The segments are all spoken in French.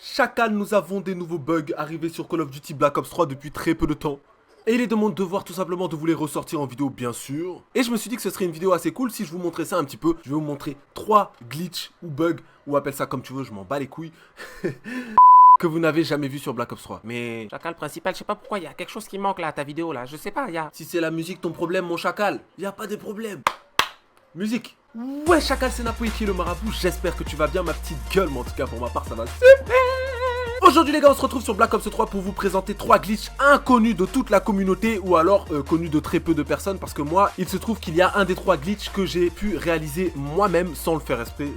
Chacal, nous avons des nouveaux bugs arrivés sur Call of Duty Black Ops 3 depuis très peu de temps. Et il est de mon devoir tout simplement de vous les ressortir en vidéo bien sûr. Et je me suis dit que ce serait une vidéo assez cool si je vous montrais ça un petit peu. Je vais vous montrer 3 glitches ou bugs, ou appelle ça comme tu veux, je m'en bats les couilles. Que vous n'avez jamais vu sur Black Ops 3. Mais Chacal principal, je sais pas pourquoi, il y a quelque chose qui manque là à ta vidéo là, je sais pas, il y a... si c'est la musique ton problème mon chacal, y a pas de problème. Musique. Ouais chacal, c'est Napoui qui est le marabout, j'espère que tu vas bien ma petite gueule, mais en tout cas pour ma part ça va super. Aujourd'hui les gars, on se retrouve sur Black Ops 3 pour vous présenter 3 glitches inconnus de toute la communauté ou alors connus de très peu de personnes parce que moi, il se trouve qu'il y a un des 3 glitches que j'ai pu réaliser moi-même sans le faire respect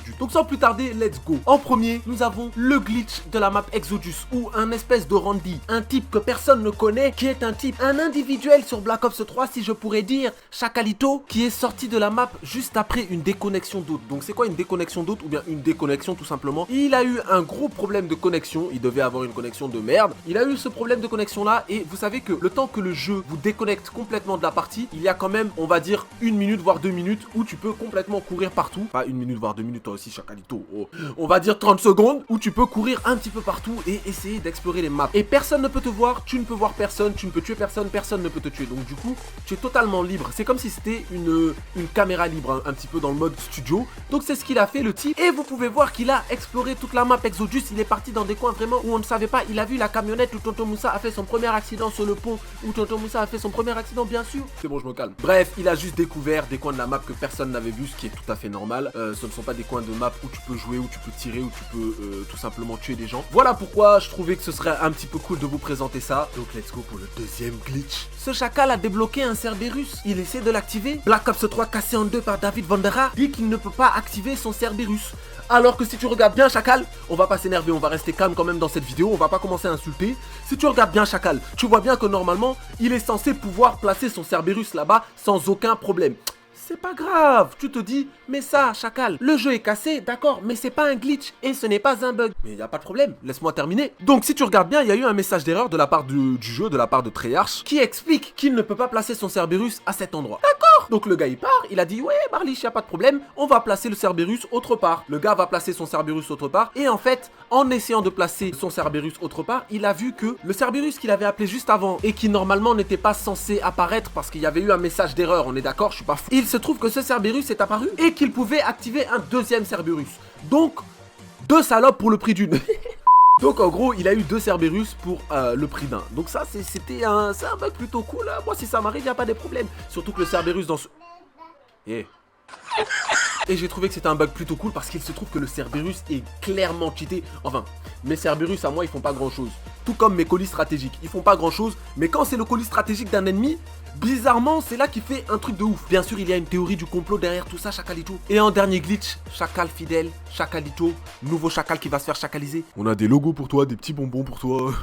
du tout. Donc sans plus tarder, let's go. En premier, nous avons le glitch de la map Exodus où un espèce de Randy, un type que personne ne connaît, qui est un individuel sur Black Ops 3 si je pourrais dire, Chacalito, qui est sorti de la map juste après une déconnexion d'hôte. Donc c'est quoi une déconnexion d'hôte ou bien une déconnexion tout simplement? Il a eu un gros problème de connexion. Il devait avoir une connexion de merde. Il a eu ce problème de connexion là et vous savez que le temps que le jeu vous déconnecte complètement de la partie, il y a quand même, on va dire, 1 minute voire 2 minutes où tu peux complètement courir partout. Pas 1 minute voire 2 minutes, toi aussi Chacalito. Oh. On va dire 30 secondes où tu peux courir un petit peu partout et essayer d'explorer les maps. Et personne ne peut te voir, tu ne peux voir personne, tu ne peux tuer personne, personne ne peut te tuer. Donc du coup, tu es totalement libre. C'est comme si c'était une caméra libre, un petit peu dans le mode studio. Donc c'est ce qu'il a fait le type. Et vous pouvez voir qu'il a exploré toute la map Exodus. Il est parti dans des coins vraiment où on ne savait pas. Il a vu la camionnette où Tonton Moussa a fait son premier accident sur le pont, où Tonton Moussa a fait son premier accident, bien sûr. C'est bon, je me calme. Bref, il a juste découvert des coins de la map que personne n'avait vu, ce qui est tout à fait normal. Ce ne sont pas des coins de map où tu peux jouer, où tu peux tirer, où tu peux tout simplement tuer des gens. Voilà pourquoi je trouvais que ce serait un petit peu cool de vous présenter ça. Donc let's go pour le deuxième glitch. Ce chacal a débloqué un Cerberus. Il essaie de l'activer. Black Ops 3 cassé en deux par David Vandera dit qu'il ne peut pas activer son Cerberus. Alors que si tu regardes bien Chacal, on va pas s'énerver, on va rester calme quand même dans cette vidéo, on va pas commencer à insulter. Si tu regardes bien Chacal, tu vois bien que normalement, il est censé pouvoir placer son Cerberus là-bas sans aucun problème. C'est pas grave, tu te dis, mais ça, Chacal, le jeu est cassé, d'accord, mais c'est pas un glitch et ce n'est pas un bug. Mais y a pas de problème, laisse-moi terminer. Donc si tu regardes bien, il y a eu un message d'erreur de la part du jeu, de la part de Treyarch, qui explique qu'il ne peut pas placer son Cerberus à cet endroit. D'accord. Donc le gars il part, il a dit, ouais Marlich, y a pas de problème, on va placer le Cerberus autre part. Le gars va placer son Cerberus autre part et en fait, en essayant de placer son Cerberus autre part, il a vu que le Cerberus qu'il avait appelé juste avant et qui normalement n'était pas censé apparaître parce qu'il y avait eu un message d'erreur, on est d'accord, je suis pas fou. Il se trouve que ce Cerberus est apparu et qu'il pouvait activer un deuxième Cerberus. Donc, 2 salopes pour le prix d'une. Donc en gros, il a eu 2 Cerberus pour le prix d'un. Donc ça, c'est un bug plutôt cool. Hein. Moi, si ça m'arrive, il n'y a pas de problème. Surtout que le Cerberus dans ce... Et j'ai trouvé que c'était un bug plutôt cool parce qu'il se trouve que le Cerberus est clairement cheaté. Enfin, mes Cerberus à moi, ils font pas grand chose. Tout comme mes colis stratégiques, ils font pas grand chose. Mais quand c'est le colis stratégique d'un ennemi, bizarrement, c'est là qu'il fait un truc de ouf. Bien sûr, il y a une théorie du complot derrière tout ça, Chacalito. Et en dernier glitch, Chacal fidèle, Chacalito, nouveau Chacal qui va se faire chacaliser. On a des logos pour toi, des petits bonbons pour toi.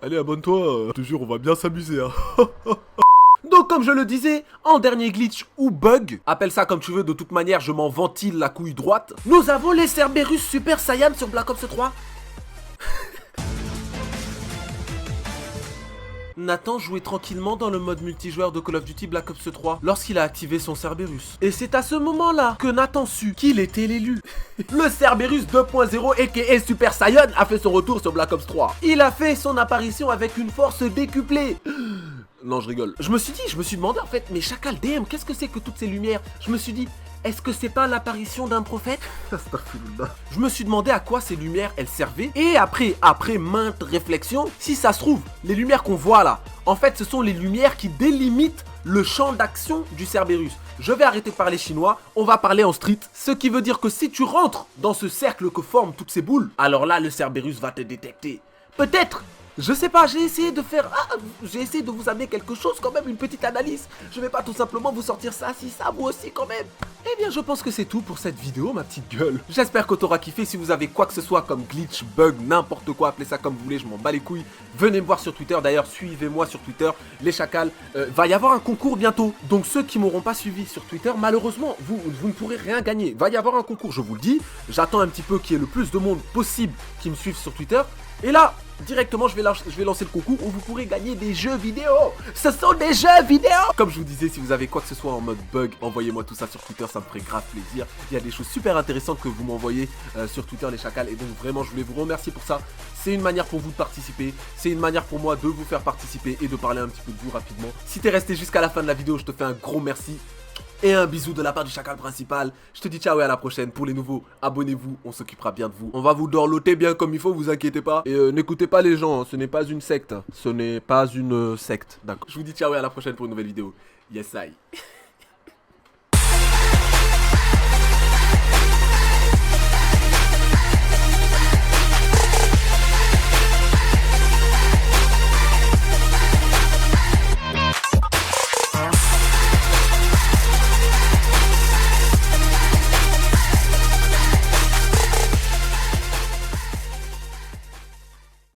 Allez, abonne-toi, je te jure, on va bien s'amuser. Hein. Donc comme je le disais, en dernier glitch ou bug, appelle ça comme tu veux, de toute manière je m'en ventile la couille droite, nous avons les Cerberus Super Saiyan sur Black Ops 3. Nathan jouait tranquillement dans le mode multijoueur de Call of Duty Black Ops 3 lorsqu'il a activé son Cerberus. Et c'est à ce moment-là que Nathan sut qu'il était l'élu. Le Cerberus 2.0 aka Super Saiyan a fait son retour sur Black Ops 3. Il a fait son apparition avec une force décuplée. Non, je rigole. Je me suis demandé en fait, mais Chacal DM, qu'est-ce que c'est que toutes ces lumières? Je me suis dit, est-ce que c'est pas l'apparition d'un prophète? Je me suis demandé à quoi ces lumières elles servaient. Et après maintes réflexions, si ça se trouve, les lumières qu'on voit là, en fait ce sont les lumières qui délimitent le champ d'action du Cerberus. Je vais arrêter de parler chinois, on va parler en street. Ce qui veut dire que si tu rentres dans ce cercle que forment toutes ces boules, alors là le Cerberus va te détecter. Peut-être. Je sais pas, j'ai essayé de faire... j'ai essayé de vous amener quelque chose quand même, une petite analyse. Je vais pas tout simplement vous sortir ça, si ça, vous aussi quand même. Eh bien, je pense que c'est tout pour cette vidéo, ma petite gueule. J'espère que t'auras kiffé. Si vous avez quoi que ce soit comme glitch, bug, n'importe quoi, appelez ça comme vous voulez, je m'en bats les couilles. Venez me voir sur Twitter, d'ailleurs, suivez-moi sur Twitter, les chacals. Va y avoir un concours bientôt. Donc ceux qui m'auront pas suivi sur Twitter, malheureusement, vous ne pourrez rien gagner. Va y avoir un concours, je vous le dis. J'attends un petit peu qu'il y ait le plus de monde possible qui me suive sur Twitter. Et là... directement je vais lancer le concours où vous pourrez gagner des jeux vidéo. Ce sont des jeux vidéo. Comme je vous disais, si vous avez quoi que ce soit en mode bug, envoyez-moi tout ça sur Twitter, ça me ferait grave plaisir. Il y a des choses super intéressantes que vous m'envoyez sur Twitter les chacals, et donc vraiment je voulais vous remercier pour ça. C'est une manière pour vous de participer, c'est une manière pour moi de vous faire participer et de parler un petit peu de vous rapidement. Si t'es resté jusqu'à la fin de la vidéo, je te fais un gros merci. Et un bisou de la part du chacal principal. Je te dis ciao et à la prochaine. Pour les nouveaux, abonnez-vous, on s'occupera bien de vous. On va vous dorloter bien comme il faut, vous inquiétez pas. Et n'écoutez pas les gens, hein. Ce n'est pas une secte. Ce n'est pas une secte, d'accord. Je vous dis ciao et à la prochaine pour une nouvelle vidéo. Yes I.